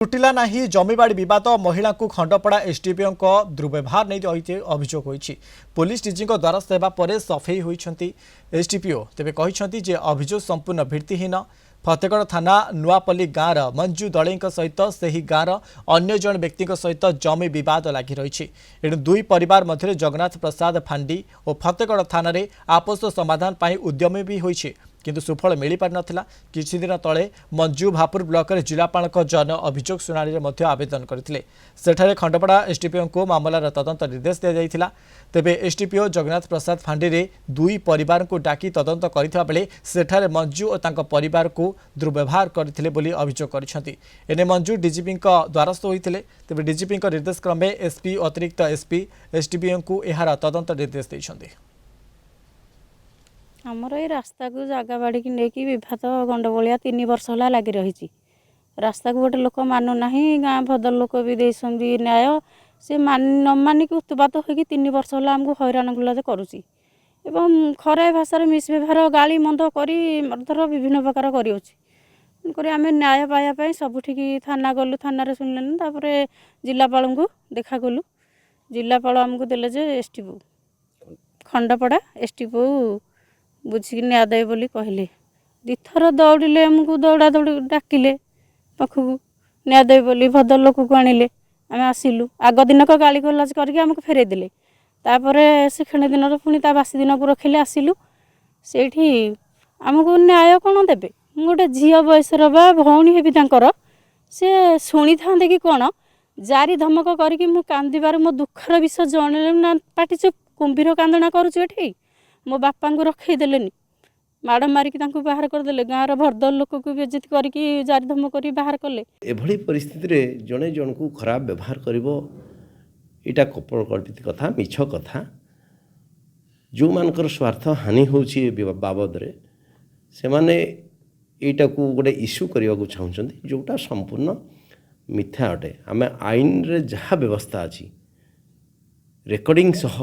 तुटिला नहीं जमीबाड़ी विवाद महिला को खंडपड़ा एसडीपीओ दुर्व्यवहार नहीं अभियोग होती पुलिस डीजी द्वारस्थ होगा पर सफेई होती एसडीपीओ तेज कहते अभियोग संपूर्ण भित्तिहीन फतेगढ़ थाना नुआपल्ली गाँव मंजू दले सहित से ही गाँव अन्य जन व्यक्ति सहित जमी बद लगी रही एणु दुई परिवार मध्य जगन्नाथ प्रसाद फांडी और फतेगढ़ थाना आपस समाधान पर उद्यम भी होती किंतु सुफल मिल पार नथिला। किछि दिन तले मंजू भापुर ब्लॉक रे जिलापाल जन अभियोग शुणाणी रे आवेदन करथिले। सेठारे खंडपड़ा एसडीपीओ को मामलार तदंत निर्देश दिया जाइथिला। तेबे एसडीपीओ जगन्नाथ प्रसाद फांडी रे दुई परिवार को डाकी तदंत करिथिबा बेले सेठारे मंजू और तांको परिवार को दुर्व्यवहार करथिले बोली अभियोग करछंती। एने मंजू डीजीपी द्वारस्थ होइथिले। तेबे डीजीपी निर्देश क्रमे एसपी अतिरिक्त एसपी एसडीपीओ को एहार तदंत निर्देश दैछंती। आमर ये रास्ता को जगह बाड़ी की लेकिन विवाद गंडगोलिया 3 वर्ष है लगी रही रास्ता को गोटे लोक मानु ना गाँ भदर लोक भी देती न्याय से न मानिक उत्पात हो 3 वर्ष है आमको हैरान गुलाज करुँची एवं खराब भाषार मिसव्यवहार गाली मंद कर मर्दर विभिन्न प्रकार करमें न्याय पाइबापी सबुठिक थाना गलु थाना शुणिले जिलापाल को देखा कलु जिलापाल आमको देले जे एसटीपू खंडपड़ा एसटीपू बुझिकी न्याय दे बोली कहले दिथर दौड़िले आमको दौड़ा दौड़ी डाकिले पाखक न्याय दे बोली भद्र लोक को आनिले आम आसिलु आग दिन गाली गलाज करके आमको फेरे देले से खेण दिन पुणी बासी दिन को रखिले आसिलु से आमको न्याय कौन देवे गोटे झील बयसर बा भौणी हेबी तांकर से शुणी था कि कौन जारी धमक करके मु कांदिबार मो दुखर विषय जन ना पाटी चुप कुंभीर कांदना करुँच मो बापा को रखईदेले माड़ मारिकी बाहर करदे गाँव भरदर लोक को बेजती करके जारी धमक कर बाहर कले एभली परिस्थिति रे जने जन को खराब व्यवहार करिवो इटा कल्पित कथा मिछ कथा जो मानकर स्वार्थ हानि होची बाबद रे से माने एटा को गोटे इश्यू करने को चाहते जोटा संपूर्ण मिथ्या अटे आम आईन रे जहाँ व्यवस्था अच्छी रेकर्डिंग सह